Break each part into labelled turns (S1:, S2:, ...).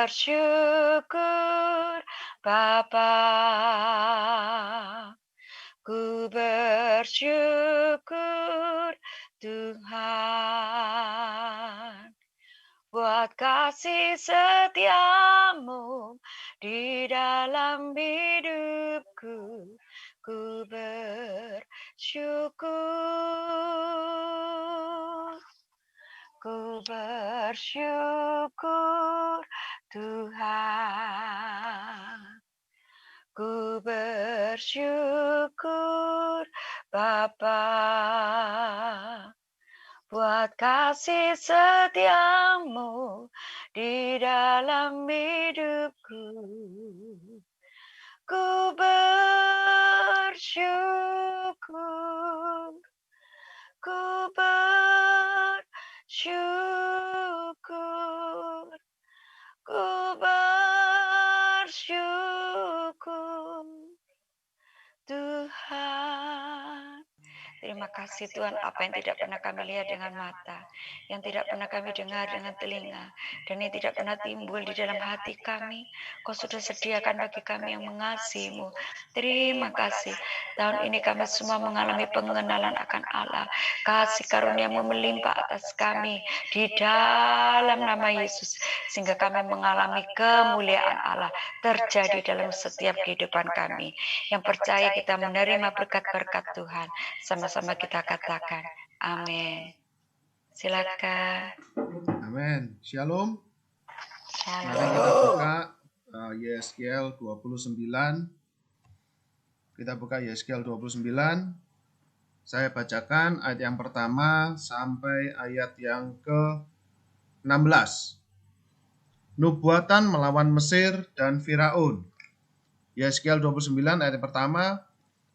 S1: bersyukur Bapa. Ku bersyukur Tuhan buat kasih setiamu di dalam hidupku. Ku bersyukur, ku bersyukur Tuhan. Ku bersyukur Bapa buat kasih setiamu di dalam hidupku. Ku bersyukur, ku bersyukur, ku bersyukur Tuhan. Terima kasih Tuhan, apa yang tidak pernah kami lihat dengan mata, yang tidak pernah kami dengar dengan telinga, dan yang tidak pernah timbul di dalam hati kami, Kau sudah sediakan bagi kami yang mengasihi-Mu. Terima kasih. Tahun ini kami semua mengalami pengenalan akan Allah. Kasih karunia-Mu melimpah atas kami di dalam nama Yesus, sehingga kami mengalami kemuliaan Allah terjadi dalam setiap kehidupan kami. Yang percaya kita menerima berkat-berkat Tuhan. Sama-sama kita katakan amin. Silakan.
S2: Amin. Shalom.
S1: Shalom.
S2: Mari kita buka Yeskel 29. Kita buka Yeskel 29. Saya bacakan ayat yang pertama sampai ayat yang ke-16. Nubuatan melawan Mesir dan Firaun. Yeskel 29 ayat pertama.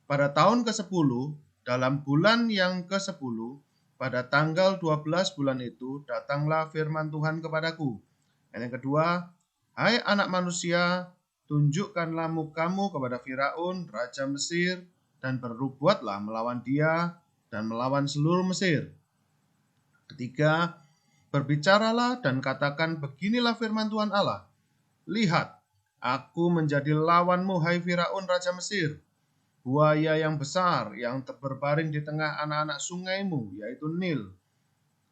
S2: Pada tahun ke-10, dalam bulan yang ke-10, pada tanggal 12 bulan itu, datanglah firman Tuhan kepadaku. Dan yang kedua, hai anak manusia, tunjukkanlah mukamu kepada Firaun, raja Mesir, dan bernubuatlah melawan dia dan melawan seluruh Mesir. Ketiga, berbicaralah dan katakan, beginilah firman Tuhan Allah. Lihat, aku menjadi lawanmu, hai Firaun, raja Mesir. Buaya yang besar yang berbaring di tengah anak-anak sungaimu, yaitu Nil.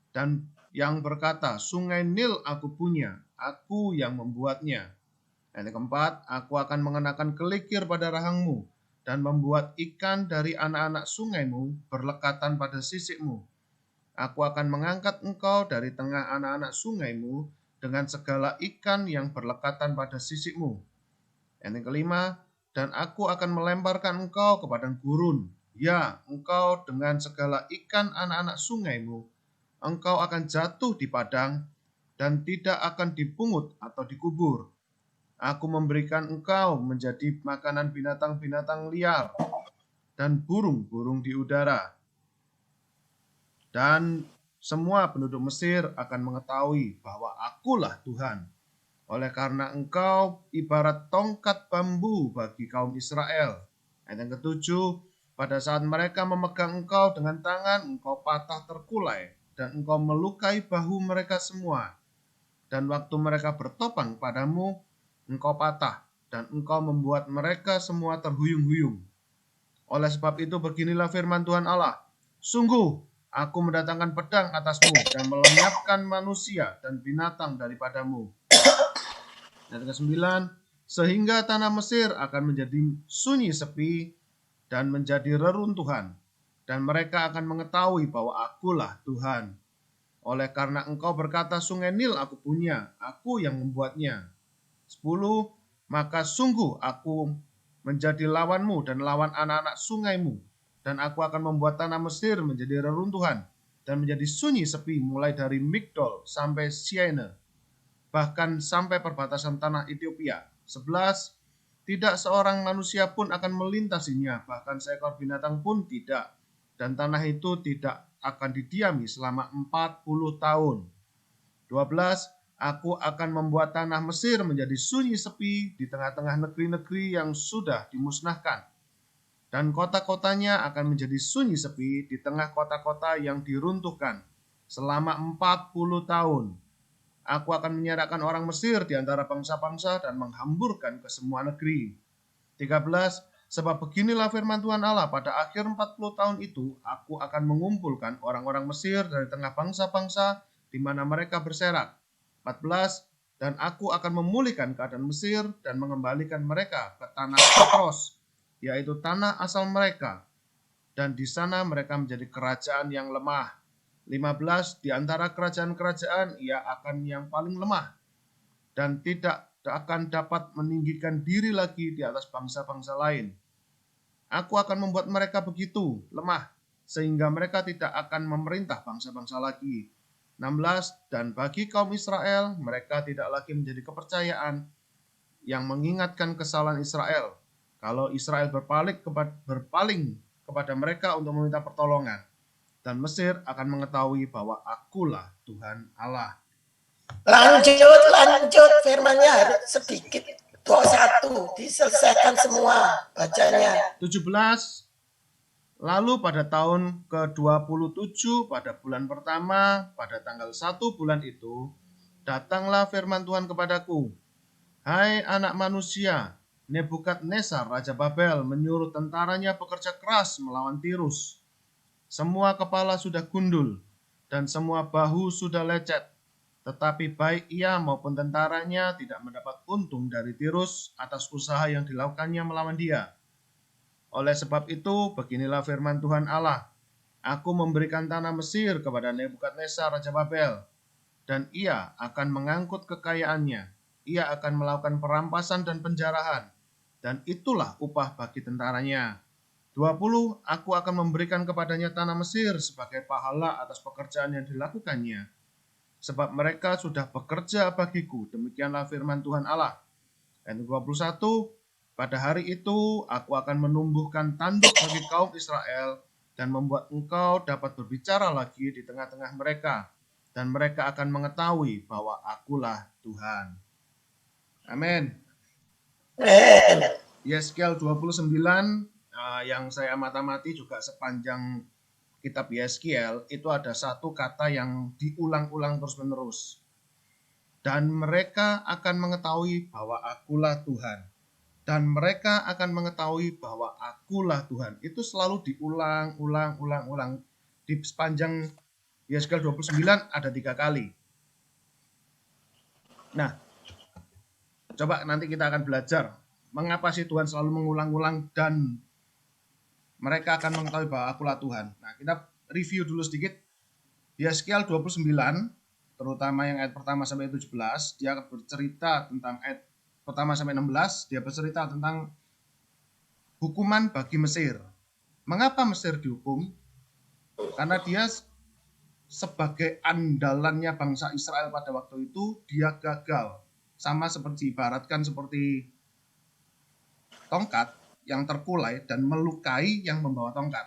S2: Dan yang berkata, sungai Nil aku punya, aku yang membuatnya. Dan yang keempat, aku akan mengenakan kelikir pada rahangmu, dan membuat ikan dari anak-anak sungaimu berlekatan pada sisikmu. Aku akan mengangkat engkau dari tengah anak-anak sungaimu, dengan segala ikan yang berlekatan pada sisikmu. Dan yang kelima, dan aku akan melemparkan engkau ke padang gurun. Ya, engkau dengan segala ikan anak-anak sungaimu, engkau akan jatuh di padang dan tidak akan dipungut atau dikubur. Aku memberikan engkau menjadi makanan binatang-binatang liar dan burung-burung di udara. Dan semua penduduk Mesir akan mengetahui bahwa akulah Tuhan. Oleh karena engkau ibarat tongkat bambu bagi kaum Israel. Ayat yang ketujuh, pada saat mereka memegang engkau dengan tangan, engkau patah terkulai, dan engkau melukai bahu mereka semua. Dan waktu mereka bertopang padamu, engkau patah, dan engkau membuat mereka semua terhuyung-huyung. Oleh sebab itu beginilah firman Tuhan Allah, sungguh aku mendatangkan pedang atasmu, dan melenyapkan manusia dan binatang daripadamu. Ayat ke-9, sehingga tanah Mesir akan menjadi sunyi sepi dan menjadi reruntuhan, dan mereka akan mengetahui bahwa akulah Tuhan. Oleh karena engkau berkata, sungai Nil aku punya, aku yang membuatnya. 10, maka sungguh aku menjadi lawanmu dan lawan anak-anak sungaimu, dan aku akan membuat tanah Mesir menjadi reruntuhan dan menjadi sunyi sepi mulai dari Migdol sampai Syene, bahkan sampai perbatasan tanah Ethiopia. 11, tidak seorang manusia pun akan melintasinya, bahkan seekor binatang pun tidak, dan tanah itu tidak akan didiami selama 40 tahun. 12, aku akan membuat tanah Mesir menjadi sunyi sepi di tengah-tengah negeri-negeri yang sudah dimusnahkan, dan kota-kotanya akan menjadi sunyi sepi di tengah kota-kota yang diruntuhkan selama 40 tahun. Aku akan menyerahkan orang Mesir di antara bangsa-bangsa dan menghamburkan ke semua negeri. 13. Sebab beginilah firman Tuhan Allah, pada akhir 40 tahun itu, aku akan mengumpulkan orang-orang Mesir dari tengah bangsa-bangsa di mana mereka berserak. 14. Dan aku akan memulihkan keadaan Mesir dan mengembalikan mereka ke tanah Patros, yaitu tanah asal mereka. Dan di sana mereka menjadi kerajaan yang lemah. 15. Di antara kerajaan-kerajaan, ia akan yang paling lemah dan tidak akan dapat meninggikan diri lagi di atas bangsa-bangsa lain. Aku akan membuat mereka begitu lemah, sehingga mereka tidak akan memerintah bangsa-bangsa lagi. 16. Dan bagi kaum Israel, mereka tidak lagi menjadi kepercayaan yang mengingatkan kesalahan Israel. Kalau Israel berpaling kepada mereka untuk meminta pertolongan, dan Mesir akan mengetahui bahwa akulah Tuhan Allah.
S3: Lanjut firmannya harus sedikit. 21 diselesaikan semua bacanya.
S2: 17. Lalu pada tahun ke-27 pada bulan pertama pada tanggal 1 bulan itu datanglah firman Tuhan kepadaku. Hai anak manusia, Nebukadnezar Raja Babel menyuruh tentaranya bekerja keras melawan Tirus. Semua kepala sudah gundul dan semua bahu sudah lecet. Tetapi baik ia maupun tentaranya tidak mendapat untung dari Tirus atas usaha yang dilakukannya melawan dia. Oleh sebab itu, beginilah firman Tuhan Allah. Aku memberikan tanah Mesir kepada Nebukadnezar Raja Babel, dan ia akan mengangkut kekayaannya. Ia akan melakukan perampasan dan penjarahan, dan itulah upah bagi tentaranya. 20. Aku akan memberikan kepadanya tanah Mesir sebagai pahala atas pekerjaan yang dilakukannya. Sebab mereka sudah bekerja bagiku, demikianlah firman Tuhan Allah. Ayat 21, pada hari itu aku akan menumbuhkan tanduk bagi kaum Israel dan membuat engkau dapat berbicara lagi di tengah-tengah mereka, dan mereka akan mengetahui bahwa akulah Tuhan. Amin. Yeskel 29 yang saya amati juga sepanjang kitab Yeskel itu ada satu kata yang diulang-ulang terus-menerus. Dan mereka akan mengetahui bahwa akulah Tuhan. Dan mereka akan mengetahui bahwa akulah Tuhan. Itu selalu diulang-ulang. Di sepanjang Yeskel 29 ada 3 kali. Nah, coba nanti kita akan belajar mengapa sih Tuhan selalu mengulang-ulang dan mereka akan mengetahui bahwa akulah Tuhan. Nah, kita review dulu sedikit. Yeskel 29, terutama yang ayat pertama sampai 17, dia bercerita tentang ayat pertama sampai 16, dia bercerita tentang hukuman bagi Mesir. Mengapa Mesir dihukum? Karena dia sebagai andalannya bangsa Israel pada waktu itu, dia gagal. Sama seperti ibaratkan seperti tongkat yang terkulai dan melukai yang membawa tongkat.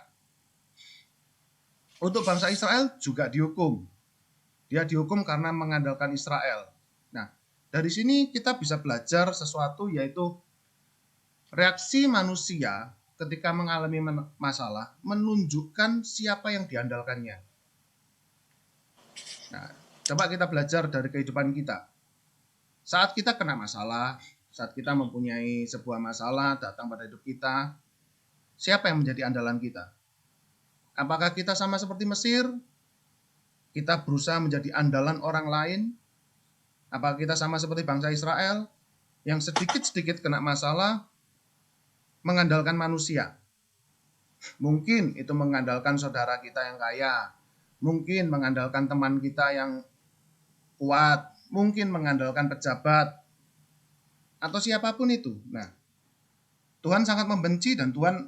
S2: Untuk bangsa Israel juga dihukum. Dia dihukum karena mengandalkan Israel. Nah, dari sini kita bisa belajar sesuatu, yaitu reaksi manusia ketika mengalami masalah menunjukkan siapa yang diandalkannya. Nah, coba kita belajar dari kehidupan kita. Saat kita kena masalah, saat kita mempunyai sebuah masalah datang pada hidup kita, siapa yang menjadi andalan kita? Apakah kita sama seperti Mesir? Kita berusaha menjadi andalan orang lain? Apakah kita sama seperti bangsa Israel yang sedikit-sedikit kena masalah mengandalkan manusia? Mungkin itu mengandalkan saudara kita yang kaya, mungkin mengandalkan teman kita yang kuat, mungkin mengandalkan pejabat, atau siapapun itu. Nah, Tuhan sangat membenci dan Tuhan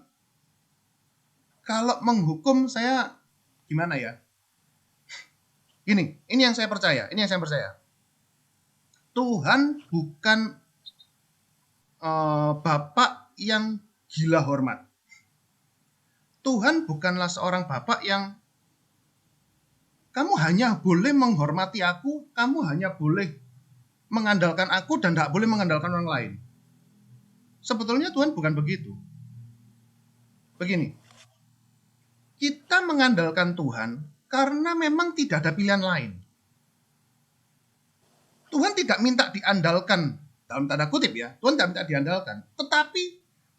S2: kalau menghukum saya gimana ya? Ini yang saya percaya, Tuhan bukan bapak yang gila hormat. Tuhan bukanlah seorang bapak yang kamu hanya boleh menghormati aku, kamu hanya boleh mengandalkan aku dan tidak boleh mengandalkan orang lain. Sebetulnya Tuhan bukan begitu. Begini, kita mengandalkan Tuhan karena memang tidak ada pilihan lain. Tuhan tidak minta diandalkan, dalam tanda kutip ya, Tuhan tidak minta diandalkan. Tetapi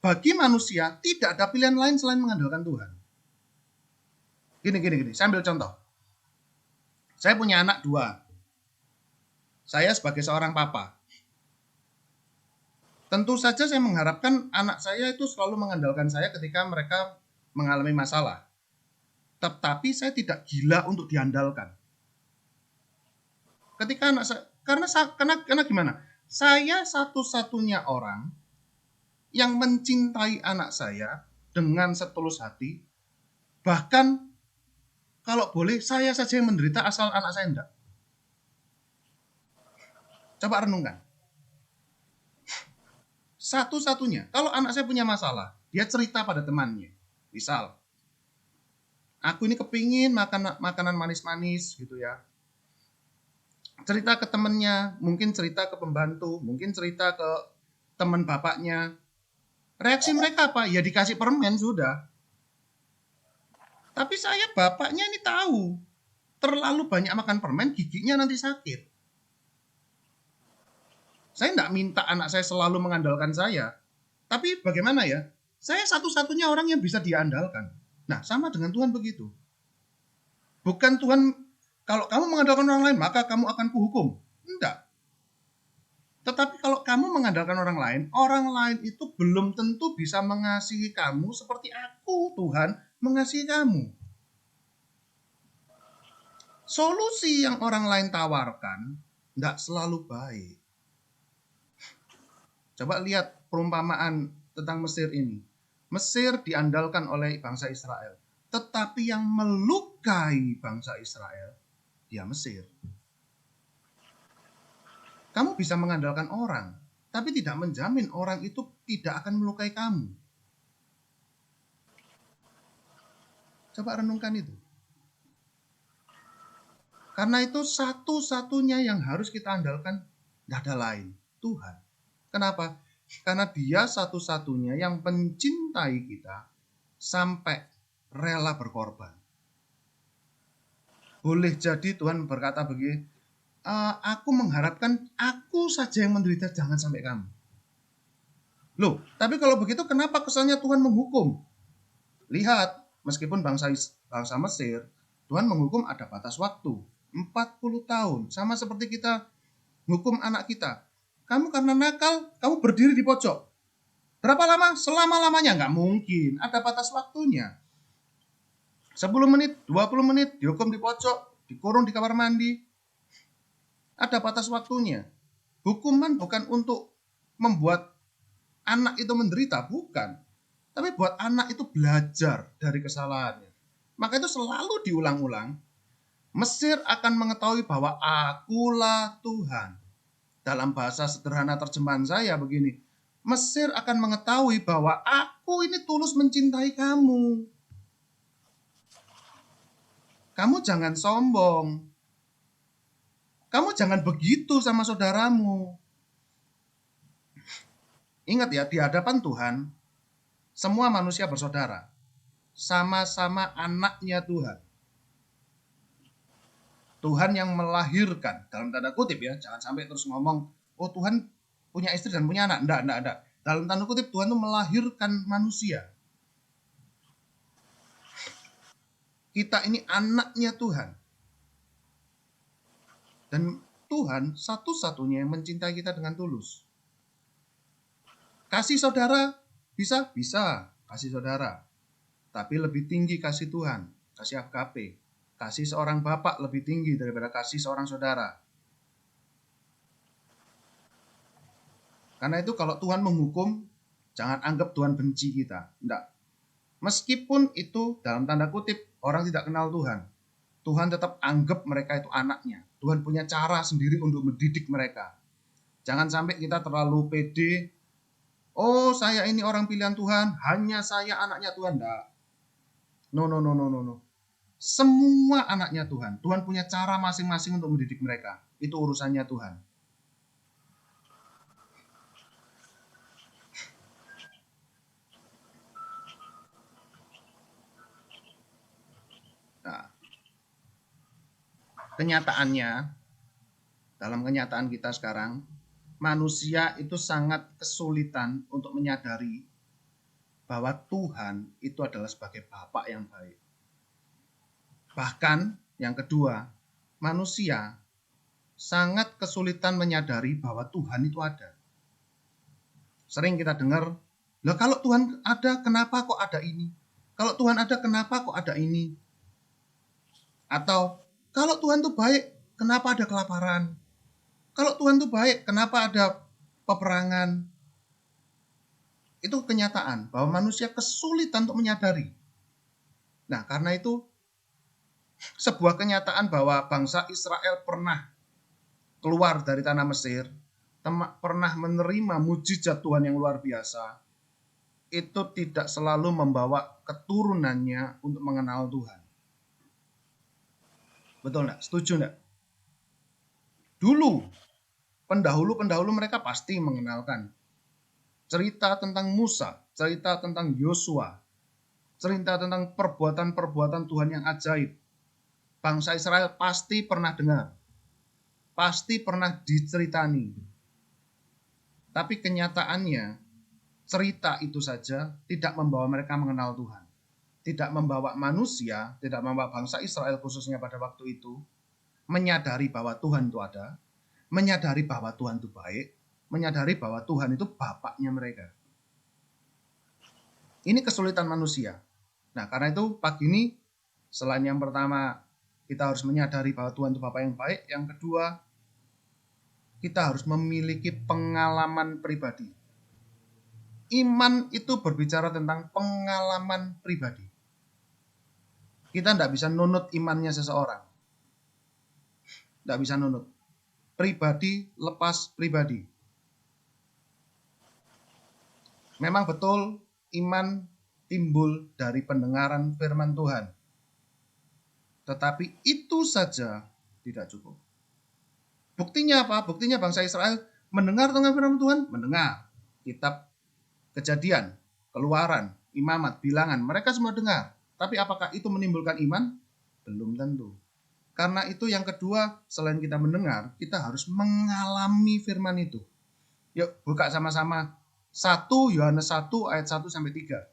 S2: bagi manusia tidak ada pilihan lain selain mengandalkan Tuhan. Gini, saya ambil contoh. Saya punya anak 2. Saya sebagai seorang papa. Tentu saja saya mengharapkan anak saya itu selalu mengandalkan saya ketika mereka mengalami masalah. Tetapi saya tidak gila untuk diandalkan. Ketika anak saya, karena gimana? Saya satu-satunya orang yang mencintai anak saya dengan setulus hati. Bahkan kalau boleh saya saja yang menderita asal anak saya enggak. Coba renungkan. Satu-satunya, kalau anak saya punya masalah, dia cerita pada temannya. Misal, aku ini kepingin makan makanan manis-manis gitu ya. Cerita ke temennya, mungkin cerita ke pembantu, mungkin cerita ke teman bapaknya. Reaksi mereka apa? Ya dikasih permen sudah. Tapi saya bapaknya ini tahu, terlalu banyak makan permen giginya nanti sakit. Saya tidak minta anak saya selalu mengandalkan saya. Tapi bagaimana ya? Saya satu-satunya orang yang bisa dia andalkan. Nah, sama dengan Tuhan begitu. Bukan Tuhan, kalau kamu mengandalkan orang lain, maka kamu akan kuhukum. Enggak. Tetapi kalau kamu mengandalkan orang lain itu belum tentu bisa mengasihi kamu seperti aku, Tuhan, mengasihi kamu. Solusi yang orang lain tawarkan enggak selalu baik. Coba lihat perumpamaan tentang Mesir ini. Mesir diandalkan oleh bangsa Israel. Tetapi yang melukai bangsa Israel, dia Mesir. Kamu bisa mengandalkan orang, tapi tidak menjamin orang itu tidak akan melukai kamu. Coba renungkan itu. Karena itu satu-satunya yang harus kita andalkan, tidak ada lain, Tuhan. Kenapa? Karena dia satu-satunya yang mencintai kita sampai rela berkorban. Boleh jadi Tuhan berkata begini, aku mengharapkan aku saja yang menderita, jangan sampai kamu. Loh, tapi kalau begitu kenapa kesannya Tuhan menghukum? Lihat, meskipun bangsa Mesir, Tuhan menghukum ada batas waktu, 40 tahun. Sama seperti kita hukum anak kita. Kamu karena nakal, kamu berdiri di pojok. Berapa lama? Selama-lamanya. Nggak mungkin. Ada batas waktunya. 10 menit, 20 menit, dihukum di pojok, dikurung di kamar mandi. Ada batas waktunya. Hukuman bukan untuk membuat anak itu menderita, bukan. Tapi buat anak itu belajar dari kesalahannya. Maka itu selalu diulang-ulang. Mesir akan mengetahui bahwa akulah Tuhan. Dalam bahasa sederhana terjemahan saya begini, Mesir akan mengetahui bahwa aku ini tulus mencintai kamu. Kamu jangan sombong. Kamu jangan begitu sama saudaramu. Ingat ya, di hadapan Tuhan, semua manusia bersaudara. Sama-sama anaknya Tuhan. Tuhan yang melahirkan, dalam tanda kutip ya, jangan sampai terus ngomong, oh Tuhan punya istri dan punya anak. Enggak. Dalam tanda kutip Tuhan itu melahirkan manusia. Kita ini anaknya Tuhan. Dan Tuhan satu-satunya yang mencintai kita dengan tulus. Kasih saudara bisa? Bisa kasih saudara. Tapi lebih tinggi kasih Tuhan, kasih agape. Kasih seorang bapak lebih tinggi daripada kasih seorang saudara. Karena itu kalau Tuhan menghukum, jangan anggap Tuhan benci kita. Enggak. Meskipun itu dalam tanda kutip orang tidak kenal Tuhan, Tuhan tetap anggap mereka itu anaknya. Tuhan punya cara sendiri untuk mendidik mereka. Jangan sampai kita terlalu pede. Oh, saya ini orang pilihan Tuhan, hanya saya anaknya Tuhan. Enggak. No. Semua anaknya Tuhan. Tuhan punya cara masing-masing untuk mendidik mereka. Itu urusannya Tuhan. Nah, kenyataannya dalam kenyataan kita sekarang, manusia itu sangat kesulitan untuk menyadari bahwa Tuhan itu adalah sebagai Bapa yang baik. Bahkan yang kedua, manusia sangat kesulitan menyadari bahwa Tuhan itu ada. Sering kita dengar, "Lah kalau Tuhan ada, kenapa kok ada ini? Kalau Tuhan ada, kenapa kok ada ini?" Atau, "Kalau Tuhan itu baik, kenapa ada kelaparan? Kalau Tuhan itu baik, kenapa ada peperangan?" Itu kenyataan bahwa manusia kesulitan untuk menyadari. Nah, karena itu sebuah kenyataan bahwa bangsa Israel pernah keluar dari tanah Mesir, pernah menerima mujizat Tuhan yang luar biasa, itu tidak selalu membawa keturunannya untuk mengenal Tuhan. Betul enggak? Setuju enggak? Dulu, pendahulu-pendahulu mereka pasti mengenalkan cerita tentang Musa, cerita tentang Yosua, cerita tentang perbuatan-perbuatan Tuhan yang ajaib. Bangsa Israel pasti pernah dengar, pasti pernah diceritani. Tapi kenyataannya, cerita itu saja tidak membawa mereka mengenal Tuhan. Tidak membawa manusia, tidak membawa bangsa Israel khususnya pada waktu itu, menyadari bahwa Tuhan itu ada, menyadari bahwa Tuhan itu baik, menyadari bahwa Tuhan itu Bapaknya mereka. Ini kesulitan manusia. Nah, karena itu pagi ini, selain yang pertama, kita harus menyadari bahwa Tuhan itu Bapa yang baik. Yang kedua, kita harus memiliki pengalaman pribadi. Iman itu berbicara tentang pengalaman pribadi. Kita tidak bisa nunut imannya seseorang. Tidak bisa nunut. Pribadi lepas pribadi. Memang betul iman timbul dari pendengaran firman Tuhan. Tetapi itu saja tidak cukup. Buktinya apa? Buktinya bangsa Israel mendengar tentang firman Tuhan, mendengar kitab Kejadian, Keluaran, Imamat, Bilangan, mereka semua dengar. Tapi apakah itu menimbulkan iman? Belum tentu. Karena itu yang kedua, selain kita mendengar, kita harus mengalami firman itu. Yuk buka sama-sama 1 Yohanes 1 ayat 1 sampai 3.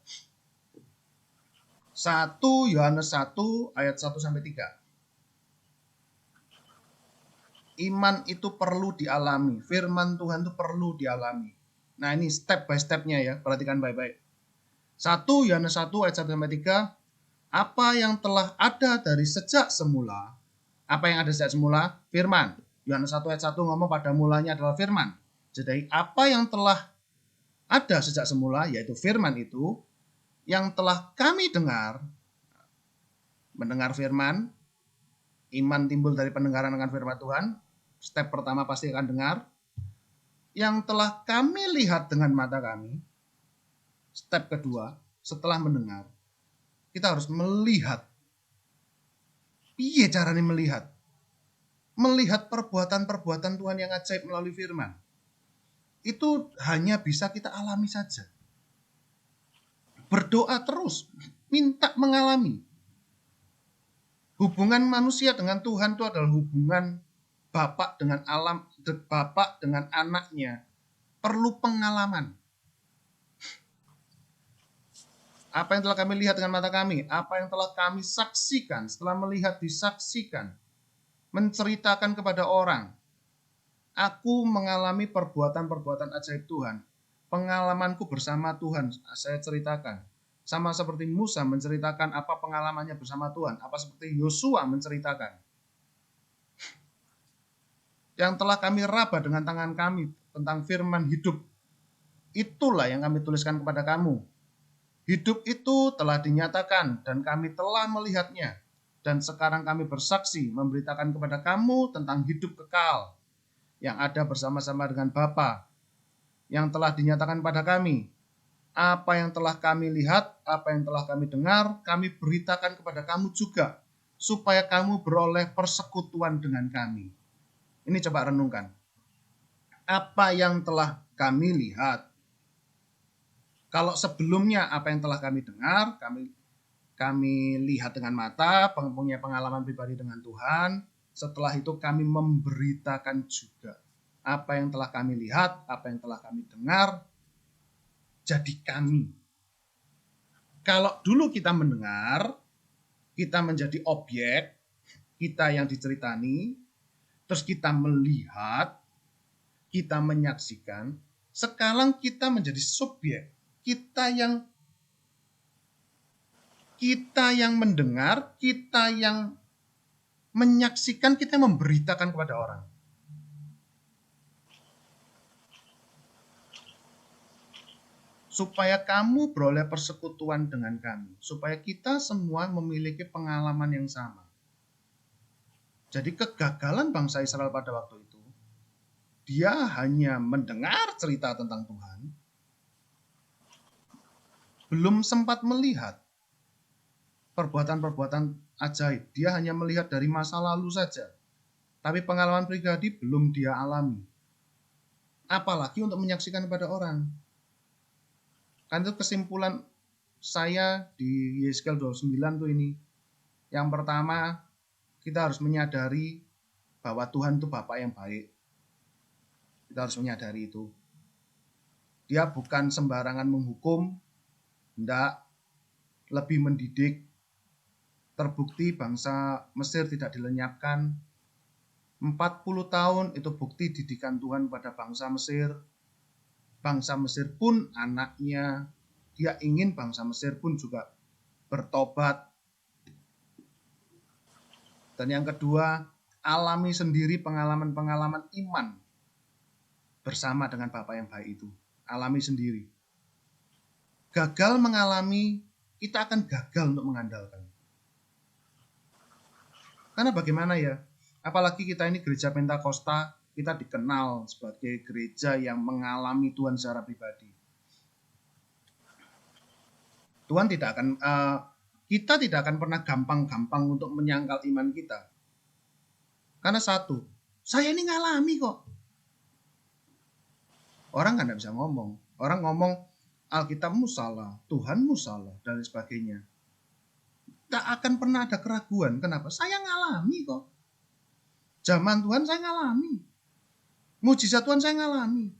S2: 1 Yohanes 1 ayat 1 sampai 3. Iman itu perlu dialami, firman Tuhan itu perlu dialami. Nah, ini step by stepnya ya, perhatikan baik-baik. 1 Yohanes 1 ayat 1 sampai 3. Apa yang telah ada dari sejak semula? Apa yang ada sejak semula? Firman. Yohanes 1 ayat 1 ngomong pada mulanya adalah firman. Jadi apa yang telah ada sejak semula, yaitu firman itu, yang telah kami dengar, mendengar firman, iman timbul dari pendengaran akan firman Tuhan. Step pertama pasti akan dengar. Yang telah kami lihat dengan mata kami. Step kedua, setelah mendengar, kita harus melihat. Piye caranya melihat? Melihat perbuatan-perbuatan Tuhan yang ajaib melalui firman. Itu hanya bisa kita alami saja. Berdoa terus, minta mengalami. Hubungan manusia dengan Tuhan itu adalah hubungan Bapak dengan alam, Bapak dengan anaknya. Perlu pengalaman. Apa yang telah kami lihat dengan mata kami, apa yang telah kami saksikan, setelah melihat disaksikan, menceritakan kepada orang. Aku mengalami perbuatan-perbuatan ajaib Tuhan. Pengalamanku bersama Tuhan saya ceritakan. Sama seperti Musa menceritakan apa pengalamannya bersama Tuhan. Apa seperti Yosua menceritakan. Yang telah kami raba dengan tangan kami tentang firman hidup. Itulah yang kami tuliskan kepada kamu. Hidup itu telah dinyatakan dan kami telah melihatnya. Dan sekarang kami bersaksi memberitakan kepada kamu tentang hidup kekal yang ada bersama-sama dengan Bapa yang telah dinyatakan pada kami. Apa yang telah kami lihat, apa yang telah kami dengar, kami beritakan kepada kamu juga, supaya kamu beroleh persekutuan dengan kami. Ini coba renungkan. Apa yang telah kami lihat? Kalau sebelumnya apa yang telah kami dengar, kami lihat dengan mata, punya pengalaman pribadi dengan Tuhan. setelah itu kami memberitakan juga apa yang telah kami lihat, apa yang telah kami dengar, jadi kami. Kalau dulu kita mendengar, kita menjadi objek, kita yang diceritani, terus kita melihat, kita menyaksikan, sekarang kita menjadi subjek, kita yang mendengar, kita yang menyaksikan, kita yang memberitakan kepada orang. Supaya kamu beroleh persekutuan dengan kami, supaya kita semua memiliki pengalaman yang sama. Jadi kegagalan bangsa Israel pada waktu itu, dia hanya mendengar cerita tentang Tuhan, belum sempat melihat perbuatan-perbuatan ajaib. Dia hanya melihat dari masa lalu saja, tapi pengalaman pribadi belum dia alami. Apalagi untuk menyaksikan kepada orang. Kan itu kesimpulan saya di Yeskel 29 tuh ini. Yang pertama, kita harus menyadari bahwa Tuhan itu Bapa yang baik. Kita harus menyadari itu. Dia bukan sembarangan menghukum, hendak lebih mendidik. Terbukti bangsa Mesir tidak dilenyapkan. 40 tahun itu bukti didikan Tuhan pada bangsa Mesir. Bangsa Mesir pun anaknya, dia ingin bangsa Mesir pun juga bertobat. Dan yang kedua, alami sendiri pengalaman-pengalaman iman bersama dengan Bapa yang baik itu. Alami sendiri. Gagal mengalami, kita akan gagal untuk mengandalkan. Karena bagaimana ya, apalagi kita ini gereja Pentakosta, kita dikenal sebagai gereja yang mengalami Tuhan secara pribadi. Tuhan tidak akan, kita tidak akan pernah gampang-gampang untuk menyangkal iman kita. Karena satu, saya ini ngalami kok. Orang kan tidak bisa ngomong. Orang ngomong, Alkitabmu salah, Tuhanmu salah, dan sebagainya. Tak akan pernah ada keraguan. Kenapa? Saya ngalami kok. Zaman Tuhan saya ngalami. Mujizat Tuhan saya ngalami.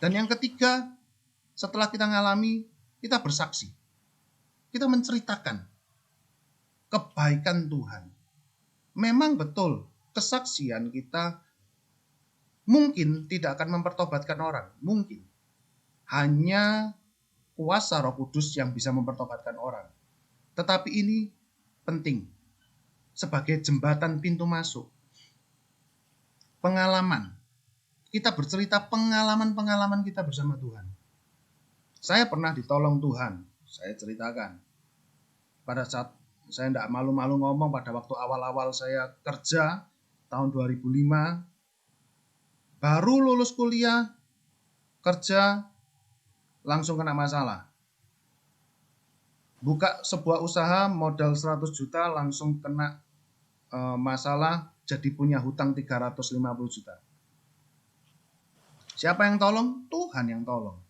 S2: Dan yang ketiga, setelah kita ngalami, kita bersaksi. Kita menceritakan kebaikan Tuhan. Memang betul, kesaksian kita mungkin tidak akan mempertobatkan orang. Mungkin. Hanya kuasa Roh Kudus yang bisa mempertobatkan orang. Tetapi ini penting. Sebagai jembatan pintu masuk. Pengalaman. Kita bercerita pengalaman-pengalaman kita bersama Tuhan. Saya pernah ditolong Tuhan. Saya ceritakan. Pada saat saya tidak malu-malu ngomong pada waktu awal-awal saya kerja, tahun 2005. Baru lulus kuliah, kerja, langsung kena masalah. Buka sebuah usaha modal 100 juta langsung kena masalah, jadi punya hutang 350 juta. Siapa yang tolong? Tuhan yang tolong.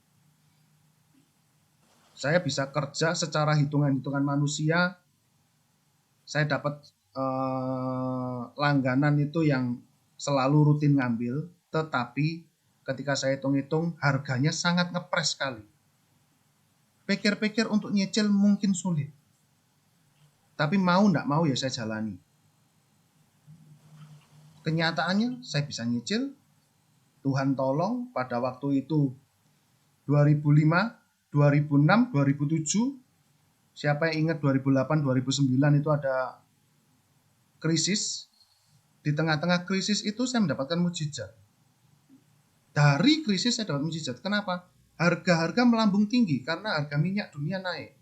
S2: Saya bisa kerja secara hitungan-hitungan manusia. Saya dapat langganan itu yang selalu rutin ngambil, tetapi ketika saya hitung-hitung harganya sangat ngepres sekali. Pikir-pikir untuk nyicil mungkin sulit. Tapi mau nggak mau ya saya jalani. Kenyataannya saya bisa nyicil. Tuhan tolong pada waktu itu 2005, 2006, 2007. Siapa yang ingat 2008, 2009 itu ada krisis. Di tengah-tengah krisis itu saya mendapatkan mujizat. Dari krisis saya dapat mujizat. Kenapa? Harga-harga melambung tinggi karena harga minyak dunia naik.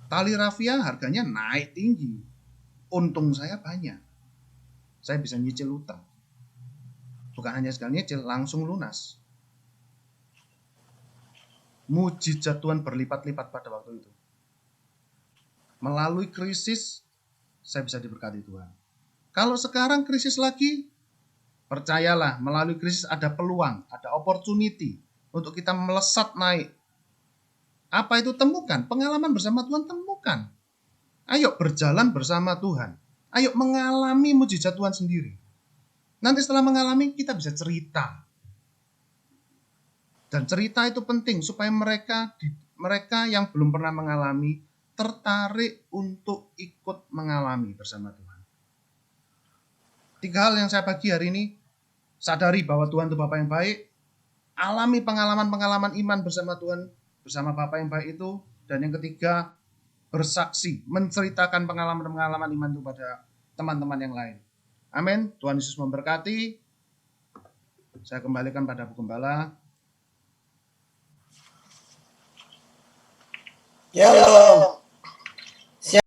S2: Tali rafia harganya naik tinggi. Untung saya banyak. Saya bisa nyicil utang. Bukan hanya sekali nyicil, langsung lunas. Mujizat Tuhan berlipat-lipat pada waktu itu. Melalui krisis, saya bisa diberkati Tuhan. Kalau sekarang krisis lagi, percayalah, melalui krisis ada peluang, ada opportunity untuk kita melesat naik. Apa itu temukan? Pengalaman bersama Tuhan temukan. Ayo berjalan bersama Tuhan. Ayo mengalami mujizat Tuhan sendiri. Nanti setelah mengalami kita bisa cerita. Dan cerita itu penting supaya mereka yang belum pernah mengalami tertarik untuk ikut mengalami bersama Tuhan. 3 hal yang saya bagi hari ini. Sadari bahwa Tuhan itu Bapa yang baik. Alami pengalaman-pengalaman iman bersama Tuhan, bersama Bapa yang baik itu. Dan yang ketiga, bersaksi, menceritakan pengalaman-pengalaman iman itu pada teman-teman yang lain. Amin. Tuhan Yesus memberkati. Saya kembalikan pada Bu Gembala.
S3: Ya,